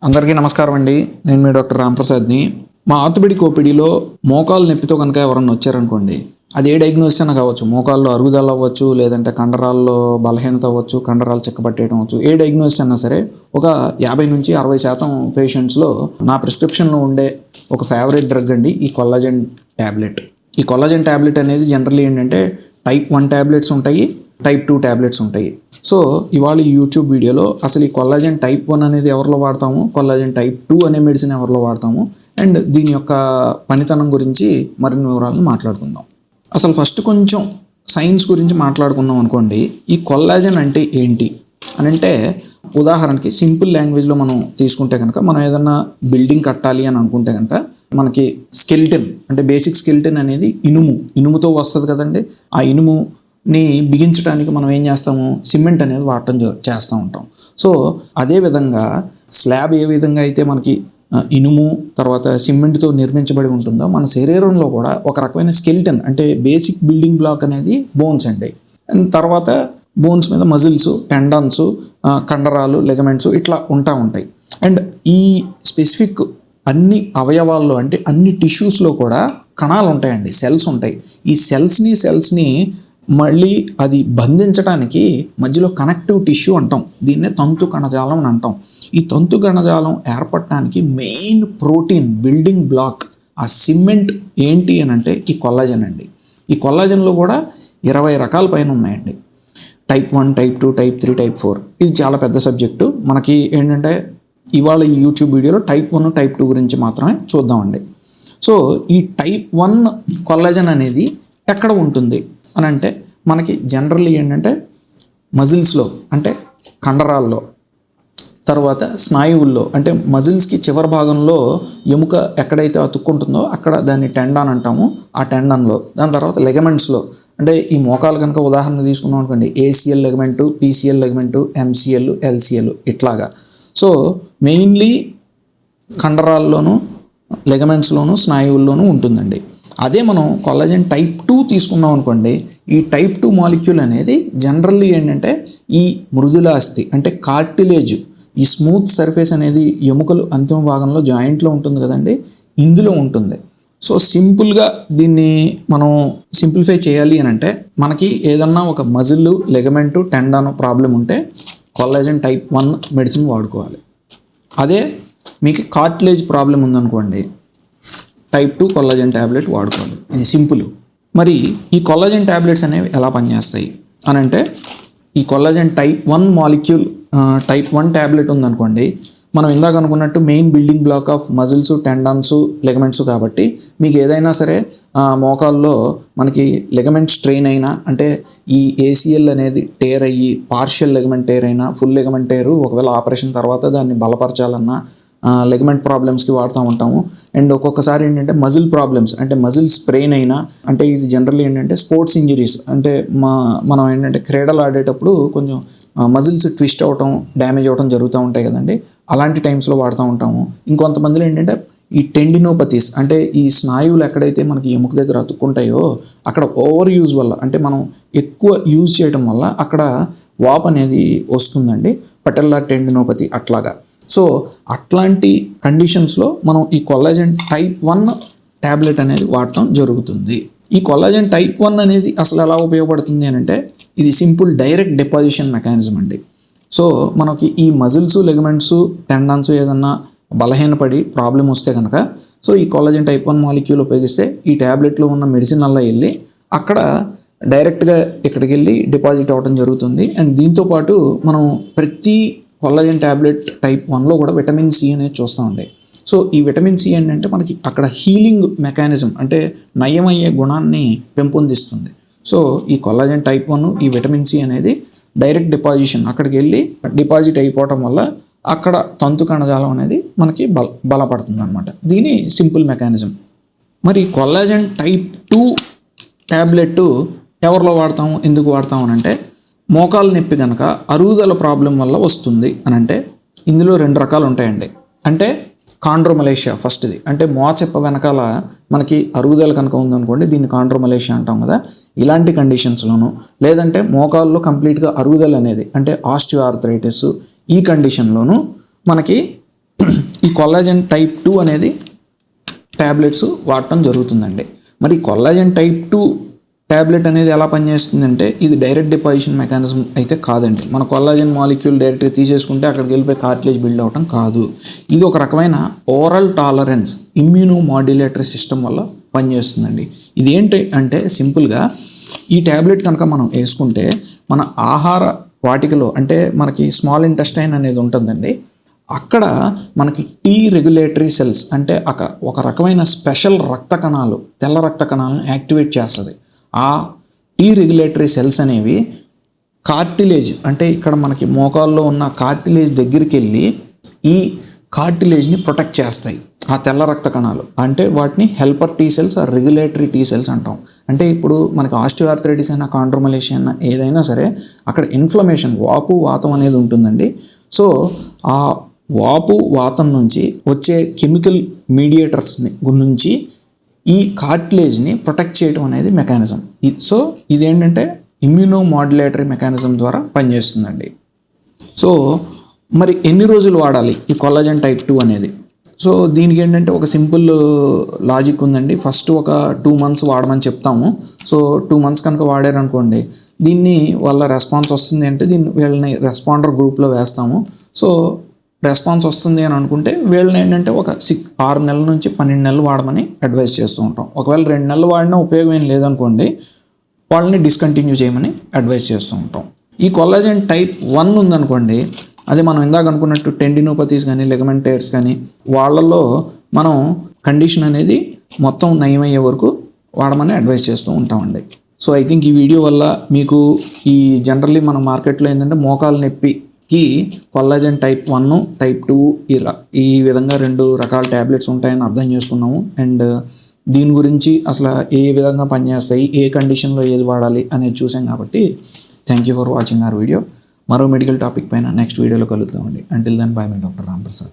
అందరికీ నమస్కారం అండి. నేను మీ డాక్టర్ రాంప్రసాద్ని. మా ఆర్థోపెడిక్ ఓపీడీలో మోకాలు నొప్పితో కనుక ఎవరన్నా వచ్చారనుకోండి, అది ఏ డయాగ్నోసిస్ అయినా కావచ్చు. మోకాల్లో అరుగుదల అవ్వచ్చు, లేదంటే కండరాల్లో బలహీనత అవ్వచ్చు, కండరాలు చిక్కబట్టేయడం అవ్వచ్చు. ఏ డయాగ్నోసిస్ అయినా సరే ఒక 50-60% పేషెంట్స్లో నా ప్రిస్క్రిప్షన్లో ఉండే ఒక ఫేవరెట్ డ్రగ్ అండి ఈ కొల్లాజెన్ ట్యాబ్లెట్. ఈ కొల్లాజెన్ ట్యాబ్లెట్ అనేది జనరల్లీ ఏంటంటే టైప్ 1 ట్యాబ్లెట్స్ ఉంటాయి, టైప్ 2 ట్యాబ్లెట్స్ ఉంటాయి. సో ఇవాళ ఈ యూట్యూబ్ వీడియోలో అసలు ఈ కొల్లాజెన్ టైప్ 1 అనేది ఎవరిలో వాడతాము, కొల్లాజెన్ టైప్ 2 అనే మెడిసిన్ ఎవరిలో వాడతాము, అండ్ దీని యొక్క పనితనం గురించి మరిన్ని వివరాలను మాట్లాడుకుందాం. అసలు ఫస్ట్ కొంచెం సైన్స్ గురించి మాట్లాడుకుందాం అనుకోండి. ఈ కొల్లాజెన్ అంటే ఏంటి అని అంటే, ఉదాహరణకి సింపుల్ లాంగ్వేజ్లో మనం తీసుకుంటే కనుక, మనం ఏదన్నా బిల్డింగ్ కట్టాలి అని అనుకుంటే కనుక మనకి స్కెల్టన్ అంటే బేసిక్ స్కెల్టన్ అనేది ఇనుముతో వస్తుంది కదండి. ఆ ఇనుముని బిగించడానికి మనం ఏం చేస్తాము, సిమెంట్ అనేది వాడటం చేస్తూ ఉంటాం. సో అదేవిధంగా స్లాబ్ ఏ విధంగా అయితే మనకి ఇనుము తర్వాత సిమెంట్తో నిర్మించబడి ఉంటుందో, మన శరీరంలో కూడా ఒక రకమైన స్కెల్టన్ అంటే బేసిక్ బిల్డింగ్ బ్లాక్ అనేది బోన్స్ అండి. అండ్ తర్వాత బోన్స్ మీద మజిల్స్, టెండన్స్, కండరాలు, లెగమెంట్స్ ఇట్లా ఉంటాయి. అండ్ ఈ స్పెసిఫిక్ అన్ని అవయవాల్లో అంటే అన్ని టిష్యూస్లో కూడా కణాలు ఉంటాయండి, సెల్స్ ఉంటాయి. ఈ సెల్స్ని మళ్ళీ అది బంధించడానికి మధ్యలో కనెక్టివ్ టిష్యూ అంటాం. దీన్నే తంతు కణజాలం అని అంటాం. ఈ తంతు కణజాలం ఏర్పడటానికి మెయిన్ ప్రోటీన్ బిల్డింగ్ బ్లాక్ ఆ సిమెంట్ ఏంటి అని అంటే ఈ కొల్లాజెన్ అండి. ఈ కొల్లాజెన్లో కూడా 20 రకాల పైన ఉన్నాయండి. Type 1, type 2, type 3, type 4. ఇది చాలా పెద్ద సబ్జెక్టు. మనకి ఏంటంటే ఇవాళ ఈ యూట్యూబ్ వీడియోలో టైప్ 1, టైప్ 2 గురించి మాత్రమే చూద్దామండి. సో ఈ టైప్ 1 కొల్లాజెన్ అనేది ఎక్కడ ఉంటుంది అని అంటే, మనకి జనరల్లీ ఏంటంటే మజిల్స్లో అంటే కండరాల్లో, తర్వాత స్నాయువుల్లో అంటే మజిల్స్కి చివరి భాగంలో ఎముక ఎక్కడైతే అతుక్కుంటుందో అక్కడ దాన్ని టెండాన్ అంటాము. ఆ టెండాన్లో, దాని తర్వాత లెగమెంట్స్లో అంటే ఈ మోకాలు కనుక ఉదాహరణ తీసుకున్నాం అనుకోండి, ఏసీఎల్ లెగమెంటు, పీసీఎల్ లెగమెంటు, ఎంసీఎల్, ఎల్సీఎల్ ఇట్లాగా. సో మెయిన్లీ కండరాల్లోనూ, లెగమెంట్స్లోనూ, స్నాయువుల్లోనూ ఉంటుందండి. అదే మనం కొల్లాజెన్ టైప్ 2 తీసుకున్నాం అనుకోండి, ఈ టైప్ 2 మాలిక్యూల్ అనేది జనరల్లీ ఏంటంటే ఈ మృదులాస్థి అంటే కార్టిలేజ్, ఈ స్మూత్ సర్ఫేస్ అనేది ఎముకలు అంతిమ భాగంలో జాయింట్లో ఉంటుంది కదండి, ఇందులో ఉంటుంది. సో సింపుల్గా దీన్ని మనం సింప్లిఫై చేయాలి అని అంటే, మనకి ఏదన్నా ఒక మజిల్, లెగమెంటు, టెండాన్ ప్రాబ్లం ఉంటే కొల్లాజెన్ టైప్ 1 మెడిసిన్ వాడుకోవాలి. అదే మీకు కార్టిలేజ్ ప్రాబ్లం ఉందనుకోండి, టైప్ 2 కొల్లాజెన్ ట్యాబ్లెట్ వాడుకోవాలి. ఇది సింపుల్. మరి ఈ కొల్లాజెన్ ట్యాబ్లెట్స్ అనేవి ఎలా పనిచేస్తాయి అని అంటే, ఈ collagen type 1 molecule type 1 tablet ఉందనుకోండి, మనం ఇందాక అనుకున్నట్టు main building black of muscles, tendons, ligaments కాబట్టి మీకు ఏదైనా సరే మోకాల్లో మనకి లెగమెంట్ స్ట్రెయిన్ అయినా అంటే ఈ ఏసీఎల్ అనేది టేర్ అయ్యి పార్షియల్ లెగమెంట్ టేర్ అయినా, ఫుల్ లెగమెంట్ టేరు ఒకవేళ ఆపరేషన్ తర్వాత దాన్ని బలపరచాలన్నా లెగమెంట్ ప్రాబ్లమ్స్కి వాడుతూ ఉంటాము. అండ్ ఒక్కొక్కసారి ఏంటంటే మజిల్ ప్రాబ్లమ్స్ అంటే మజిల్ స్ప్రెయిన్ అయినా, అంటే ఇది జనరల్లీ ఏంటంటే స్పోర్ట్స్ ఇంజరీస్ అంటే మనం ఏంటంటే క్రీడలు ఆడేటప్పుడు కొంచెం మజిల్స్ ట్విస్ట్ అవటం, డ్యామేజ్ అవటం జరుగుతూ ఉంటాయి కదండి, అలాంటి టైమ్స్లో వాడుతూ ఉంటాము. ఇంకొంతమందిలో ఏంటంటే ఈ టెండినోపతీస్ అంటే ఈ స్నాయువులు ఎక్కడైతే మనకి ఎముక దగ్గర అతుక్కుంటాయో అక్కడ ఓవర్ యూజ్ వల్ల అంటే మనం ఎక్కువ యూజ్ చేయడం వల్ల అక్కడ వాప్ అనేది వస్తుందండి, పటెల్లార్ టెండినోపతి అట్లాగా. సో అట్లాంటి కండిషన్స్లో మనం ఈ కొల్లాజెన్ టైప్ 1 ట్యాబ్లెట్ అనేది వాడటం జరుగుతుంది. ఈ కొల్లాజెన్ టైప్ 1 అనేది అసలు ఎలా ఉపయోగపడుతుంది అని అంటే, ఇది సింపుల్ డైరెక్ట్ డిపాజిషన్ మెకానిజం అండి. సో మనకి ఈ మజిల్స్, లెగమెంట్స్, టెండాన్స్ ఏదన్నా బలహీనపడి ప్రాబ్లం వస్తే కనుక, సో ఈ కొల్లాజెన్ టైప్ 1 మాలిక్యూల్ ఉపయోగిస్తే ఈ ట్యాబ్లెట్లో ఉన్న మెడిసిన్ అలా వెళ్ళి అక్కడ డైరెక్ట్గా ఇక్కడికి వెళ్ళి డిపాజిట్ అవ్వడం జరుగుతుంది. అండ్ దీంతోపాటు మనం ప్రతి కొల్లాజెన్ ట్యాబ్లెట్ టైప్ 1లో కూడా విటమిన్ సి అనేది చూస్తూ ఉంటాయి. సో ఈ విటమిన్ సి ఏంటంటే మనకి అక్కడ హీలింగ్ మెకానిజం అంటే నయమయ్యే గుణాన్ని పెంపొందిస్తుంది. సో ఈ కొల్లాజెన్ టైప్ 1 ఈ విటమిన్ సి అనేది డైరెక్ట్ డిపాజిషన్ అక్కడికి వెళ్ళి డిపాజిట్ అయిపోవటం వల్ల అక్కడ తంతు కణజాలం అనేది మనకి బలపడుతుంది అనమాట. దీని సింపుల్ మెకానిజం. మరి కొల్లాజెన్ టైప్ 2 ట్యాబ్లెట్ ఎవరిలో వాడతాము, ఎందుకు వాడతాము అని అంటే, మోకాలు నొప్పి కనుక అరుగుదల ప్రాబ్లం వల్ల వస్తుంది అని అంటే ఇందులో 2 రకాలు ఉంటాయండి. అంటే కాండ్రోమలేషియా ఫస్ట్ది, అంటే మోచెప్ప వెనకాల మనకి అరుగుదల కనుక ఉందనుకోండి, దీన్ని కాండ్రోమలేషియా అంటాం కదా. ఇలాంటి కండిషన్స్లోను, లేదంటే మోకాల్లో కంప్లీట్గా అరుగుదల అనేది అంటే ఆస్టియోఆర్థరైటిస్, ఈ కండిషన్లోను మనకి ఈ కొల్లాజన్ టైప్ 2 అనేది ట్యాబ్లెట్స్ వాడటం జరుగుతుందండి. మరి కొల్లాజన్ టైప్ 2 ట్యాబ్లెట్ అనేది ఎలా పనిచేస్తుందంటే ఇది డైరెక్ట్ డిపాజిషన్ మెకానిజం అయితే కాదండి. మన కొల్లాజన్ మాలిక్యూల్ డైరెక్ట్గా తీసేసుకుంటే అక్కడికి వెళ్ళిపోయి కార్టిలేజ్ బిల్డ్ అవ్వటం కాదు. ఇది ఒక రకమైన oral tolerance immuno modulatory system వల్ల పనిచేస్తుందండి. ఇది ఏంటి అంటే సింపుల్గా ఈ ట్యాబ్లెట్ కనుక మనం వేసుకుంటే మన ఆహార వాటికలో అంటే మనకి స్మాల్ ఇంటెస్టైన్ అనేది ఉంటుందండి. అక్కడ మనకి టీ రెగ్యులేటరీ సెల్స్ అంటే ఒక రకమైన స్పెషల్ రక్త కణాలు, తెల్ల రక్త కణాలను యాక్టివేట్ చేస్తుంది. ఆ టీ రెగ్యులేటరీ సెల్స్ అనేవి కార్టిలేజ్ అంటే ఇక్కడ మనకి మోకాల్లో ఉన్న కార్టిలేజ్ దగ్గరికి వెళ్ళి ఈ కార్టిలేజ్ని ప్రొటెక్ట్ చేస్తాయి. ఆ తెల్ల రక్త కణాలు అంటే వాటిని హెల్పర్ టీ సెల్స్ ఆ రెగ్యులేటరీ టీ సెల్స్ అంటాం. అంటే ఇప్పుడు మనకి ఆస్టియోఆర్థరైటిస్ అయినా కాండ్రోమలేషియా అయినా ఏదైనా సరే అక్కడ ఇన్ఫ్లమేషన్ వాపు వాతం అనేది ఉంటుందండి. సో ఆ వాపు వాతం నుంచి వచ్చే కెమికల్ మీడియేటర్స్ నుంచి ఈ కార్టిలేజ్ని ప్రొటెక్ట్ చేయడం అనేది మెకానిజం. సో ఇదేంటంటే ఇమ్యూనో మాడ్యులేటరీ మెకానిజం ద్వారా పనిచేస్తుందండి. సో మరి ఎన్ని రోజులు వాడాలి ఈ కొల్లాజన్ టైప్ 2 అనేది? సో దీనికి ఏంటంటే ఒక సింపుల్ లాజిక్ ఉందండి. ఫస్ట్ ఒక 2 months వాడమని చెప్తాము. సో 2 months కనుక వాడారనుకోండి దీన్ని వాళ్ళ రెస్పాన్స్ వస్తుంది అంటే వీళ్ళని రెస్పాండర్ గ్రూప్లో వేస్తాము. సో రెస్పాన్స్ వస్తుంది అని అనుకుంటే వీళ్ళని ఏంటంటే ఒక 6 నెలల నుంచి 12 నెలలు వాడమని అడ్వైస్ చేస్తూ ఉంటాం. ఒకవేళ 2 నెలలు వాడినా ఉపయోగం ఏం లేదనుకోండి వాళ్ళని డిస్కంటిన్యూ చేయమని అడ్వైస్ చేస్తూ ఉంటాం. ఈ కొల్లాజన్ టైప్ 1 ఉందనుకోండి అది మనం ఇందాక అనుకున్నట్టు టెండినోపతీస్ కానీ లిగమెంట్ టైర్స్ కానీ వాళ్ళల్లో మనం కండిషన్ అనేది మొత్తం నయమయ్యే వరకు వాడమని అడ్వైస్ చేస్తూ ఉంటామండి. సో ఐ థింక్ ఈ వీడియో వల్ల మీకు ఈ జనరల్లీ మన మార్కెట్లో ఏంటంటే మోకాలు నొప్పికి కొల్లాజన్ టైప్ 1 టైప్ 2 ఇలా ఈ విధంగా 2 రకాల ట్యాబ్లెట్స్ ఉంటాయని అర్థం చేసుకున్నాము. అండ్ దీని గురించి అసలు ఏ విధంగా పనిచేస్తాయి, ఏ కండిషన్లో ఏది వాడాలి అనేది చూసాం. కాబట్టి thank you for watching our video. మరో మెడికల్ టాపిక్ పైన నెక్స్ట్ వీడియోలో కలుద్దామండి. Until then bye my doctor Ramprasad.